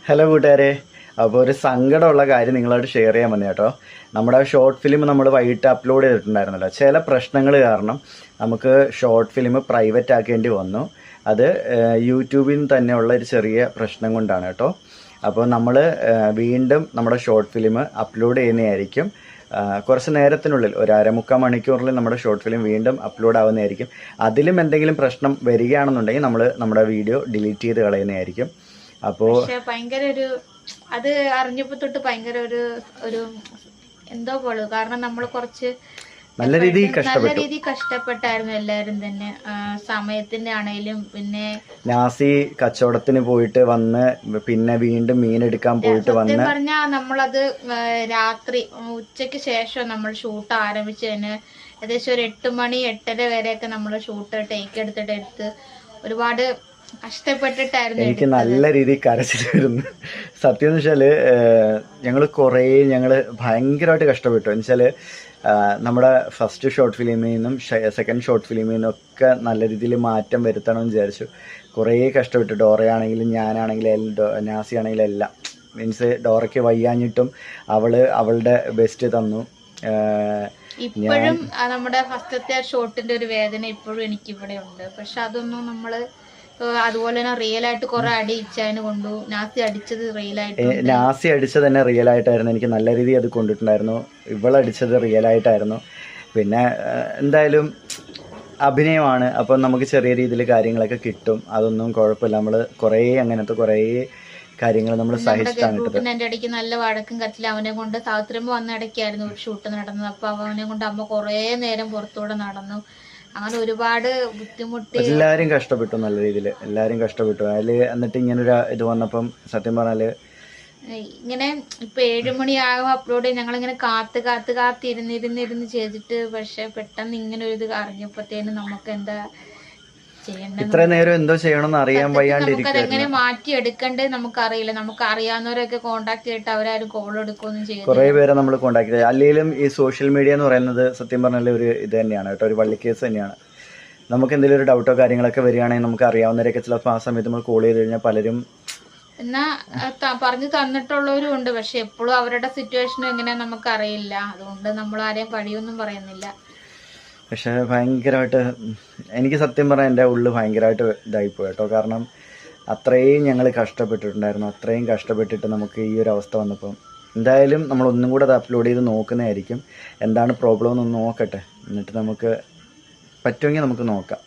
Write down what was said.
Hello കൂട്ടുകാരെ, അപ്പോൾ ഒരു സങ്കടമുള്ള കാര്യം നിങ്ങളോട് ഷെയർ ചെയ്യാൻ വന്നു കേട്ടോ. നമ്മുടെ ഷോർട്ട് ഫിലിം നമ്മൾ വൈകിട്ട് അപ്ലോഡ് ചെയ്തിട്ടുണ്ടായിരുന്നല്ലോ. ചില പ്രശ്നങ്ങൾ കാരണം നമുക്ക് ഷോർട്ട് ഫിലിം പ്രൈവറ്റ് ആക്കേണ്ടി വന്നു. അത് യൂട്യൂബിൽ നിന്ന് തന്നെയുള്ള ഒരു ചെറിയ പ്രശ്നം കൊണ്ടാണ് കേട്ടോ. അപ്പോൾ നമ്മൾ വീണ്ടും നമ്മുടെ ഷോർട്ട് ഫിലിം അപ്ലോഡ് ചെയ്യുന്നതായിരിക്കും. കുറച്ച് നേരത്തിനുള്ളിൽ ഒരു അരമുക്കാൽ മണിക്കൂറിൽ നമ്മുടെ ഷോർട്ട് ഫിലിം വീണ്ടും അപ്ലോഡ് ആവുന്നതായിരിക്കും. അതിലും എന്തെങ്കിലും പ്രശ്നം വരികയാണെന്നുണ്ടെങ്കിൽ നമ്മൾ നമ്മുടെ വീഡിയോ ഡിലീറ്റ് ചെയ്ത് കളയുന്നതായിരിക്കും. അപ്പോൾ ഭയങ്കര ഒരു അത് അറിഞ്ഞപ്പോ തൊട്ട് ഭയങ്കര ഒരു എന്തോ പോലെ, കാരണം നമ്മൾ കുറച്ച് നല്ല രീതിയിൽ കഷ്ടപ്പെട്ടായിരുന്നു എല്ലാരും തന്നെ. സമയത്തിന്റെ ആണേലും പിന്നെ നാസി കച്ചവടത്തിന് പോയിട്ട് വന്ന് പിന്നെ വീണ്ടും മീനെടുക്കാൻ പോയിട്ട് വന്ന് പറഞ്ഞാ നമ്മളത് രാത്രി ഉച്ചയ്ക്ക് ശേഷം നമ്മൾ ഷൂട്ട് ആരംഭിച്ചതിന് ഏകദേശം ഒരു 8 മണി 8:30 വരെയൊക്കെ നമ്മൾ ഷൂട്ട് ടേക്ക് എടുത്ത് ഒരുപാട് കഷ്ടപ്പെട്ടിട്ടായിരുന്നു. എനിക്ക് നല്ല രീതിയിൽ കരച്ചിൽ വരുന്നു. സത്യം എന്ന് വെച്ചാൽ ഞങ്ങൾ ഭയങ്കരമായിട്ട് കഷ്ടപ്പെട്ടു. എന്ന് വെച്ചാൽ നമ്മുടെ ഫസ്റ്റ് ഷോർട്ട് ഫിലിമിൽ നിന്നും സെക്കൻഡ് ഷോർട്ട് ഫിലിമിൽ നിന്നും ഒക്കെ നല്ല രീതിയിൽ മാറ്റം വരുത്തണമെന്ന് വിചാരിച്ചു. കുറേ കഷ്ടപ്പെട്ടു. ഡോറയാണെങ്കിലും ഞാനാണെങ്കിലും നാസി ആണെങ്കിലും എല്ലാം. മീൻസ് ഡോറയ്ക്ക് വയ്യാഞ്ഞിട്ടും അവളുടെ ബെസ്റ്റ് തന്നു. ഇപ്പോഴും നമ്മുടെ ഫസ്റ്റത്തെ ഷോട്ടിന്റെ ഒരു വേദന ഇപ്പോഴും എനിക്കിവിടെ ഉണ്ട്. പക്ഷെ അതൊന്നും നമ്മള് അതുപോലെ തന്നെ റിയൽ ആയിട്ട് കുറെ അടിച്ചതിന് കൊണ്ടു. നാസി അടിച്ചത് തന്നെ റിയൽ ആയിട്ടായിരുന്നു. എനിക്ക് നല്ല രീതിയിൽ അത് കൊണ്ടിട്ടുണ്ടായിരുന്നു. ഇവളടിച്ചത് റിയൽ ആയിട്ടായിരുന്നു. പിന്നെ എന്തായാലും അഭിനയമാണ്, അപ്പം നമുക്ക് ചെറിയ രീതിയിൽ കാര്യങ്ങളൊക്കെ കിട്ടും. അതൊന്നും കുഴപ്പമില്ല. നമ്മൾ അങ്ങനത്തെ കുറേ കാര്യങ്ങൾ നമ്മൾ സഹിച്ചിട്ടാണ്. എന്റെ ഇടയ്ക്ക് നല്ല വഴക്കും കച്ചില്ല. അവനെ കൊണ്ട് സാവിത്രിയമ്മ വന്ന ഇടയ്ക്കായിരുന്നു ഒരു ഷൂട്ട് നടന്നത്. അപ്പൊ അവനെ കൊണ്ട് അമ്മ കുറേ നേരം പുറത്തൂടെ നടന്നു. അങ്ങനെ ഒരുപാട് ബുദ്ധിമുട്ടി. എല്ലാരും കഷ്ടപ്പെട്ടു, നല്ല രീതിയിൽ എല്ലാരും കഷ്ടപ്പെട്ടു. അതില് എന്നിട്ട് ഇങ്ങനൊരു ഇത് വന്നപ്പം സത്യം പറഞ്ഞാല് ഇങ്ങനെ ഇപ്പൊ 7 മണിയാകും അപ്ലോഡ് ചെയ്ത് ഞങ്ങളിങ്ങനെ കാത്തിരുന്നിരുന്ന് ചെയ്തിട്ട്, പക്ഷെ പെട്ടെന്ന് ഇങ്ങനെ ഒരു ഇത് അറിഞ്ഞപ്പോഴത്തേനും നമുക്ക് എന്താ ഇത്ര നേരം എന്തോ ചെയ്യണമെന്ന് അറിയാൻ വയ്യാണ്ടിരിക്കും. അതെങ്ങനെ മാറ്റിയെടുക്കണ്ടേ നമുക്കറിയില്ല. നമുക്ക് അറിയാവുന്നവരൊക്കെ കോണ്ടാക്ട് ചെയ്തിട്ട് അവരാരും കോൾ എടുക്കുകയൊന്നും ചെയ്യും. കുറെ പേരെ നമ്മൾ കോണ്ടാക്ട് ചെയ്ത്. അല്ലെങ്കിലും ഈ സോഷ്യൽ മീഡിയ എന്ന് പറയുന്നത് സത്യം പറഞ്ഞാൽ ഒരു ഇത് തന്നെയാണ് കേട്ടോ, ഒരു വള്ളിക്കേസ് തന്നെയാണ്. നമുക്ക് എന്തെങ്കിലും ഒരു ഡൗട്ടോ കാര്യങ്ങളൊക്കെ വരികയാണെങ്കിൽ നമുക്ക് അറിയാവുന്നവരൊക്കെ ചിലപ്പോൾ ആ സമയത്ത് നമ്മൾ കോൾ ചെയ്ത് കഴിഞ്ഞാൽ പലരും എന്നാ പറഞ്ഞു തന്നിട്ടുള്ളവരും ഉണ്ട്. പക്ഷെ എപ്പോഴും അവരുടെ സിറ്റുവേഷൻ എങ്ങനെയാ നമുക്കറിയില്ല. അതുകൊണ്ട് നമ്മൾ ആരെയും പഴിയൊന്നും പറയുന്നില്ല. പക്ഷെ ഭയങ്കരമായിട്ട് എനിക്ക് സത്യം പറഞ്ഞാൽ എൻ്റെ ഉള്ളിൽ ഭയങ്കരമായിട്ട് ഇതായിപ്പോയി കേട്ടോ. കാരണം അത്രയും ഞങ്ങൾ കഷ്ടപ്പെട്ടിട്ടുണ്ടായിരുന്നു. അത്രയും കഷ്ടപ്പെട്ടിട്ട് നമുക്ക് ഈ ഒരു അവസ്ഥ വന്നപ്പം എന്തായാലും നമ്മൾ ഒന്നും കൂടെ അത് അപ്ലോഡ് ചെയ്ത് നോക്കുന്നതായിരിക്കും. എന്താണ് പ്രോബ്ലം എന്നൊന്ന് നോക്കട്ടെ, എന്നിട്ട് നമുക്ക് പറ്റുമെങ്കിൽ നമുക്ക് നോക്കാം.